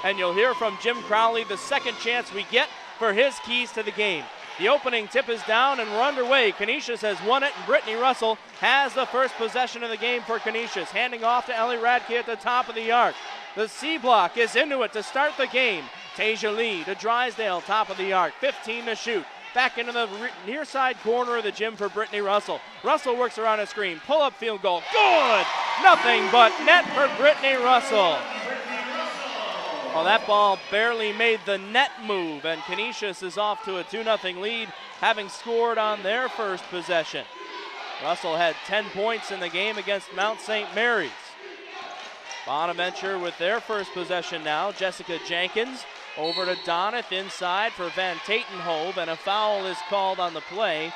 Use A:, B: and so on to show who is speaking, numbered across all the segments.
A: and you'll hear from Jim Crowley the second chance we get for his keys to the game. The opening tip is down and we're underway. Canisius has won it and Brittany Russell has the first possession of the game for Canisius. Handing off to Ellie Radke at the top of the arc. The C block is into it to start the game. Tasia Lee to Drysdale, top of the arc, 15 to shoot. Back into the near side corner of the gym for Brittany Russell. Russell works around a screen, pull-up field goal, good! Nothing but net for Brittany Russell. Well, that ball barely made the net move, and Canisius is off to a 2-0 lead, having scored on their first possession. Russell had 10 points in the game against Mount St. Mary's. Bonaventure with their first possession now. Jessica Jenkins over to Donath inside for Van Tatenhove, and a foul is called on the play.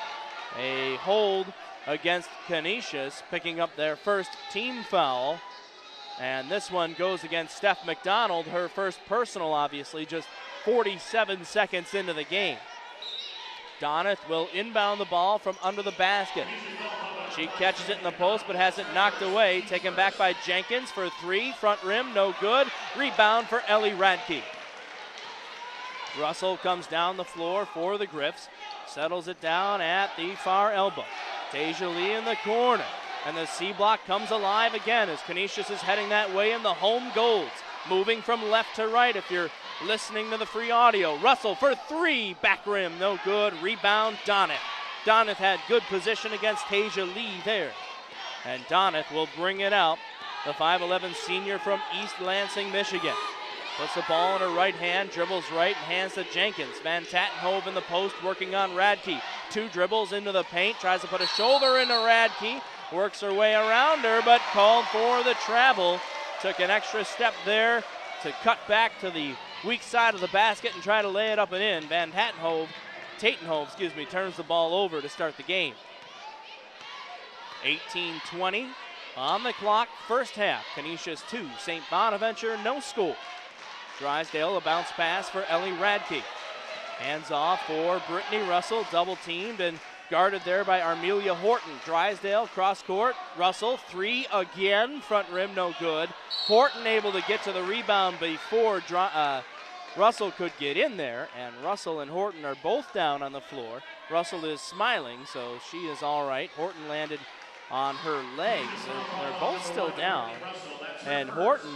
A: A hold against Canisius, picking up their first team foul. And this one goes against Steph McDonald, her first personal, obviously, just 47 seconds into the game. Donath will inbound the ball from under the basket. She catches it in the post but has it knocked away. Taken back by Jenkins for three. Front rim, no good. Rebound for Ellie Radke. Russell comes down the floor for the Griffs. Settles it down at the far elbow. Tasia Lee in the corner. And the C block comes alive again as Canisius is heading that way in the home goals. Moving from left to right if you're listening to the free audio. Russell for three, back rim, no good. Rebound, Donath. Donath had good position against Tasia Lee there. And Donath will bring it out. The 5'11 senior from East Lansing, Michigan. Puts the ball in her right hand, dribbles right, and hands to Jenkins. Van Tatenhove in the post working on Radke. Two dribbles into the paint, tries to put a shoulder into Radke. Works her way around her, but called for the travel. Took an extra step there to cut back to the weak side of the basket and try to lay it up and in. Van Tatenhove, turns the ball over to start the game. 18-20 on the clock, first half. Canisius 2, St. Bonaventure no score. Drysdale, a bounce pass for Ellie Radke. Hands off for Brittany Russell, double teamed and guarded there by Armelia Horton. Drysdale, cross court. Russell, three again. Front rim, no good. Horton able to get to the rebound before Russell could get in there. And Russell and Horton are both down on the floor. Russell is smiling, so she is all right. Horton landed on her legs. They're both still down. And Horton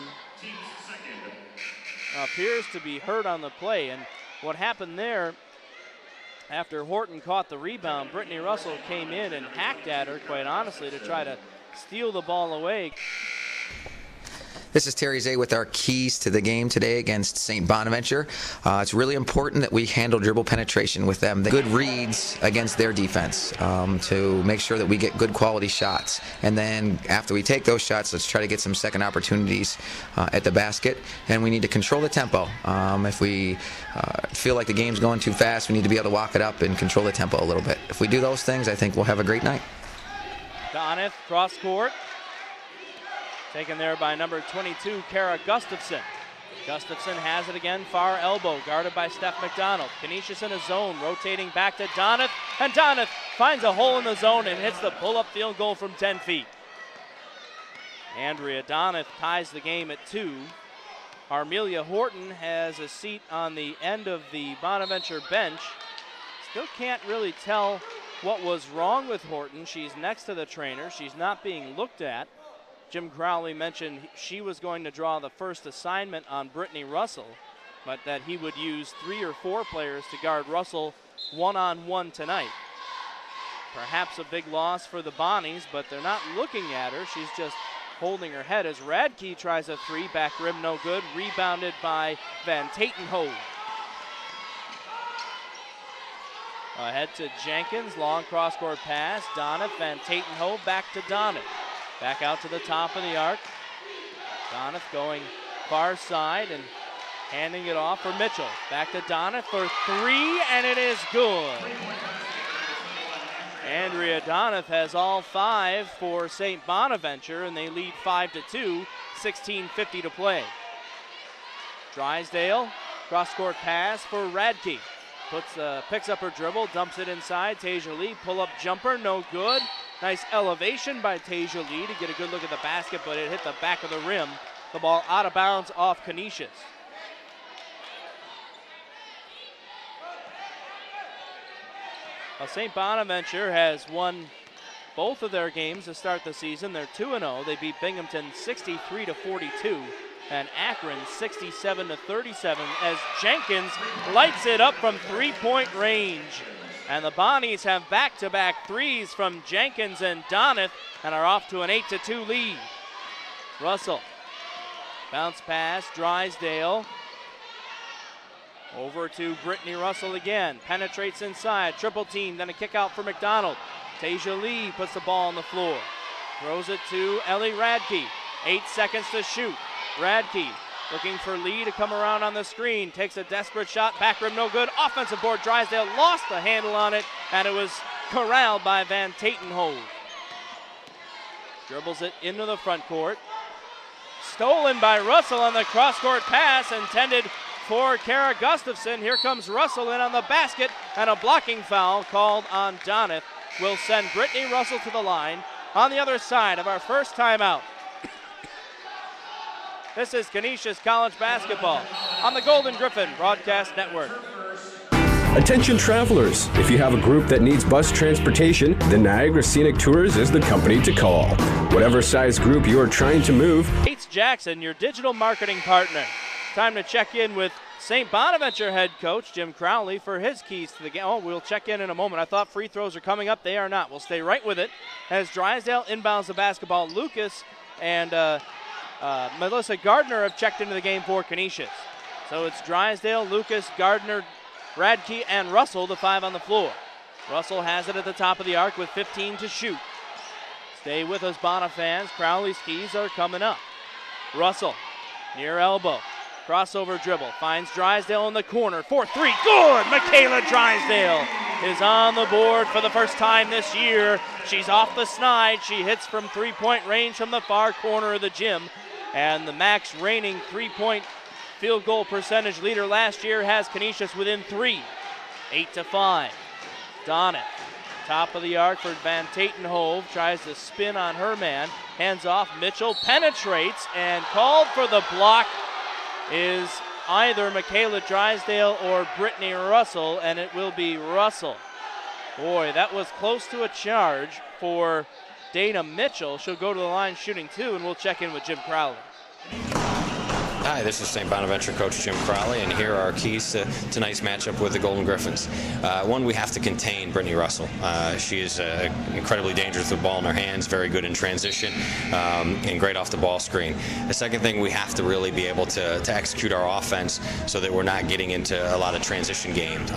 A: appears to be hurt on the play. And what happened there, after Horton caught the rebound, Brittany Russell came in and hacked at her, quite honestly, to try to steal the ball away.
B: This is Terry Zay with our keys to the game today against St. Bonaventure. It's really important that we handle dribble penetration with them. Good reads against their defense to make sure that we get good quality shots. And then after we take those shots, let's try to get some second opportunities at the basket. And we need to control the tempo. If we feel like the game's going too fast, we need to be able to walk it up and control the tempo a little bit. If we do those things, I think we'll have a great night.
A: Donath, cross court. Taken there by number 22, Kara Gustafson. Gustafson has it again, far elbow, guarded by Steph McDonald. Canisius in a zone, rotating back to Donath, and Donath finds a hole in the zone and hits the pull-up field goal from 10 feet. Andrea Donath ties the game at 2. Armelia Horton has a seat on the end of the Bonaventure bench. Still can't really tell what was wrong with Horton. She's next to the trainer. She's not being looked at. Jim Crowley mentioned she was going to draw the first assignment on Brittany Russell, but that he would use 3 or 4 players to guard Russell one-on-one tonight. Perhaps a big loss for the Bonnies, but they're not looking at her. She's just holding her head as Radke tries a 3, back rim no good, rebounded by Van Tatenhove. Ahead to Jenkins, long cross-court pass, Donath, Van Tatenhove, back to Donath. Back out to the top of the arc. Donath going far side and handing it off for Mitchell. Back to Donath for 3, and it is good. Andrea Donath has all 5 for St. Bonaventure, and they lead 5-2, 16:50 to play. Drysdale, cross-court pass for Radke. Picks up her dribble, dumps it inside. Tasia Lee, pull-up jumper, no good. Nice elevation by Tasia Lee to get a good look at the basket, but it hit the back of the rim. The ball out of bounds off Canisius. Well, St. Bonaventure has won both of their games to start the season. They're 2-0. They beat Binghamton 63-42 and Akron 67-37 as Jenkins lights it up from three-point range. And the Bonnies have back-to-back threes from Jenkins and Donath and are off to an 8-2 lead. Russell, bounce pass, Drysdale. Over to Brittany Russell again, penetrates inside, triple team, then a kick out for McDonald. Tasia Lee puts the ball on the floor, throws it to Ellie Radke. 8 seconds to shoot. Radke looking for Lee to come around on the screen, takes a desperate shot, back rim no good. Offensive board, Drysdale lost the handle on it, and it was corralled by Van Tatenhove. Dribbles it into the front court. Stolen by Russell on the cross-court pass, intended for Kara Gustafson. Here comes Russell in on the basket, and a blocking foul called on Donath will send Brittany Russell to the line on the other side of our first timeout. This is Canisius College basketball on the Golden Griffin Broadcast Network.
C: Attention travelers, if you have a group that needs bus transportation, then Niagara Scenic Tours is the company to call. Whatever size group you are trying to move.
A: Yates Jackson, your digital marketing partner. Time to check in with St. Bonaventure head coach Jim Crowley for his keys to the game. Oh, we'll check in a moment. I thought free throws are coming up. They are not. We'll stay right with it as Drysdale inbounds the basketball. Lucas and Melissa Gardner have checked into the game for Canisius. So it's Drysdale, Lucas, Gardner, Radke, and Russell, the 5 on the floor. Russell has it at the top of the arc with 15 to shoot. Stay with us, Bona fans. Crowley's keys are coming up. Russell, near elbow. Crossover dribble, finds Drysdale in the corner, 4-3, good! Michaela Drysdale is on the board for the first time this year. She's off the snide, she hits from three-point range from the far corner of the gym. And the max reigning three-point field goal percentage leader last year has Canisius within 3, 8-5. Donath, top of the arc for Van Tatenhove, tries to spin on her man, hands off, Mitchell penetrates and called for the block is either Michaela Drysdale or Brittany Russell, and it will be Russell. Boy, that was close to a charge for Dana Mitchell. She'll go to the line shooting 2, and we'll check in with Jim Crowley.
D: Hi, this is St. Bonaventure coach Jim Crowley, and here are our keys to tonight's matchup with the Golden Griffins. One, we have to contain Brittany Russell. She is incredibly dangerous with the ball in her hands, very good in transition, and great off the ball screen. The second thing, we have to really be able to execute our offense so that we're not getting into a lot of transition games.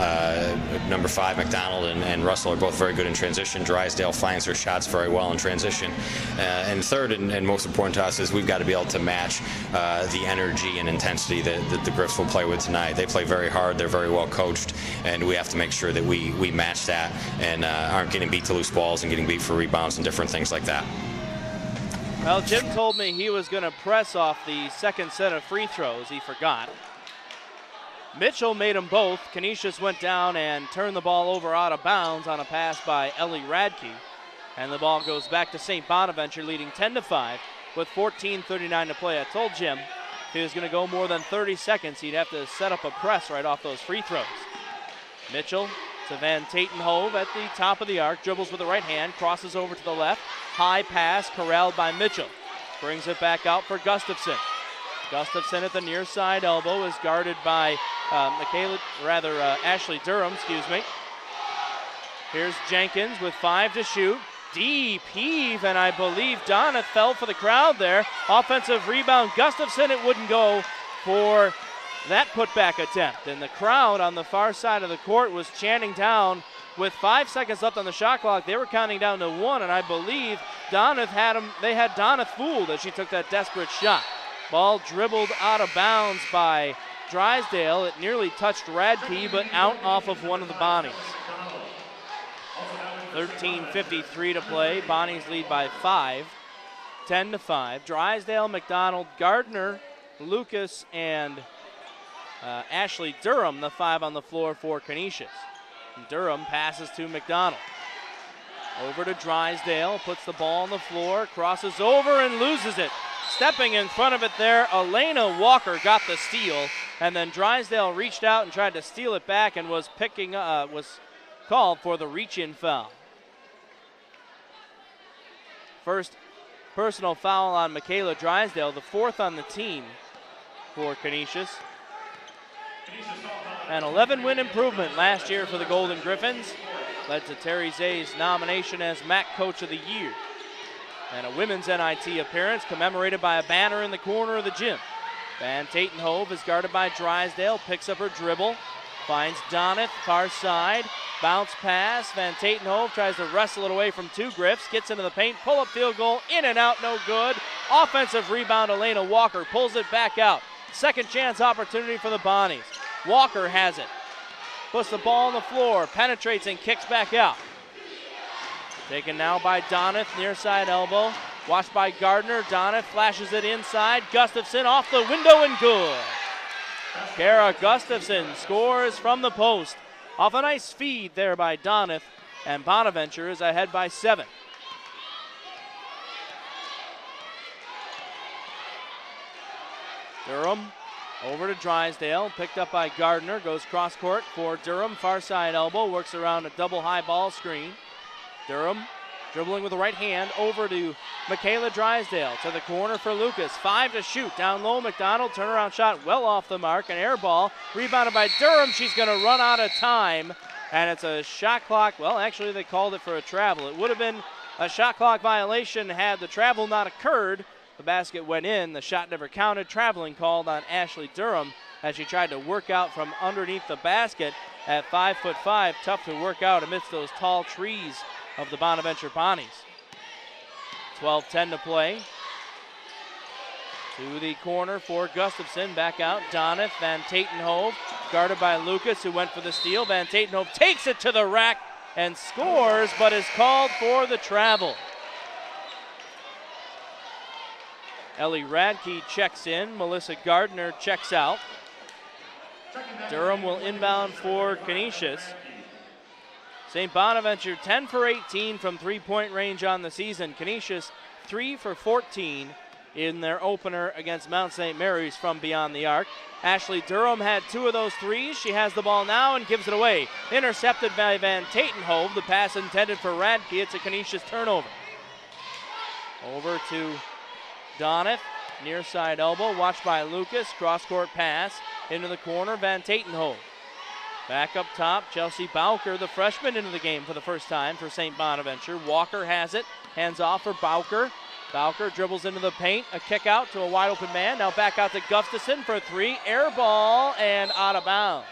D: Number 5, McDonald and Russell are both very good in transition. Drysdale finds her shots very well in transition. And third, and most important to us, is we've got to be able to match the energy and intensity that the Griffs will play with tonight. They play very hard, they're very well coached, and we have to make sure that we match that and aren't getting beat to loose balls and getting beat for rebounds and different things like that.
A: Well, Jim told me he was going to press off the second set of free throws. He forgot. Mitchell made them both. Canisius went down and turned the ball over out of bounds on a pass by Ellie Radke. And the ball goes back to St. Bonaventure, leading 10-5 with 14:39 to play. I told Jim if he was going to go more than 30 seconds, he'd have to set up a press right off those free throws. Mitchell to Van Tatenhove at the top of the arc, dribbles with the right hand, crosses over to the left. High pass corralled by Mitchell. Brings it back out for Gustafson. Gustafson at the near side elbow is guarded by Ashley Durham, Here's Jenkins with 5 to shoot. Deep heave, and I believe Donath fell for the crowd there. Offensive rebound, Gustafson. It wouldn't go for that putback attempt. And the crowd on the far side of the court was chanting down with 5 seconds left on the shot clock. They were counting down to 1, and I believe Donath had Donath fooled as she took that desperate shot. Ball dribbled out of bounds by Drysdale. It nearly touched Radke, but out off of one of the Bonnies. 13:53 to play. Bonnies lead by 5, 10-5. Drysdale, McDonald, Gardner, Lucas, and Ashley Durham, the 5 on the floor for Canisius. Durham passes to McDonald. Over to Drysdale, puts the ball on the floor, crosses over and loses it. Stepping in front of it there, Elena Walker got the steal, and then Drysdale reached out and tried to steal it back and was called for the reach-in foul. First personal foul on Michaela Drysdale, the 4th on the team for Canisius. An 11-win improvement last year for the Golden Griffins. Led to Terry Zay's nomination as MAC Coach of the Year. And a women's NIT appearance commemorated by a banner in the corner of the gym. Van Tatenhove is guarded by Drysdale, picks up her dribble, finds Doneth, far side, bounce pass. Van Tatenhove tries to wrestle it away from two Griffs, gets into the paint, pull-up field goal, in and out, no good. Offensive rebound, Elena Walker pulls it back out. Second chance opportunity for the Bonnies. Walker has it. Puts the ball on the floor, penetrates and kicks back out. Taken now by Doneth, near side elbow. Watched by Gardner. Doneth flashes it inside. Gustafson off the window and good. Kara Gustafson scores from the post. Off a nice feed there by Doneth, and Bonaventure is ahead by 7. Durham over to Drysdale, picked up by Gardner, goes cross court for Durham, far side elbow, works around a double high ball screen. Durham dribbling with the right hand over to Michaela Drysdale, to the corner for Lucas. 5 to shoot, down low, McDonald, turnaround shot well off the mark, an air ball, rebounded by Durham. She's gonna run out of time, and it's a shot clock. Well, actually they called it for a travel. It would have been a shot clock violation had the travel not occurred. The basket went in, the shot never counted. Traveling called on Ashley Durham as she tried to work out from underneath the basket at 5'5". Tough to work out amidst those tall trees of the Bonaventure Bonnies. 12-10 to play. To the corner for Gustafson, back out, Doneth, Van Tatenhove, guarded by Lucas, who went for the steal. Van Tatenhove takes it to the rack and scores, but is called for the travel. Ellie Radke checks in, Melissa Gardner checks out. Durham will inbound for Canisius. St. Bonaventure 10 for 18 from three-point range on the season. Canisius 3 for 14 in their opener against Mount St. Mary's from beyond the arc. Ashley Durham had 2 of those threes. She has the ball now and gives it away. Intercepted by Van Tatenhove. The pass intended for Radke. It's a Canisius turnover. Over to Doneth, near side elbow, watched by Lucas. Cross-court pass into the corner, Van Tatenhove. Back up top, Chelsea Bowker, the freshman, into the game for the first time for St. Bonaventure. Walker has it, hands off for Bowker. Bowker dribbles into the paint, a kick out to a wide open man. Now back out to Gustafson for 3, air ball, and out of bounds.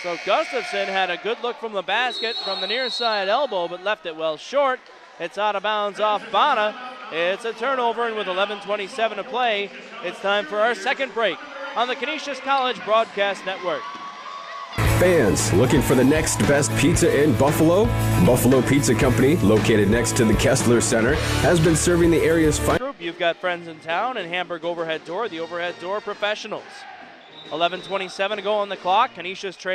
A: So Gustafson had a good look from the basket from the near side elbow, but left it well short. It's out of bounds off Bona. It's a turnover, and with 11:27 to play, it's time for our second break on the Canisius College Broadcast Network.
C: Fans looking for the next best pizza in Buffalo? Buffalo Pizza Company, located next to the Kessler Center, has been serving the area's
A: group. You've got friends in town and Hamburg Overhead Door, the overhead door professionals. 11:27 to go on the clock. Canisius trail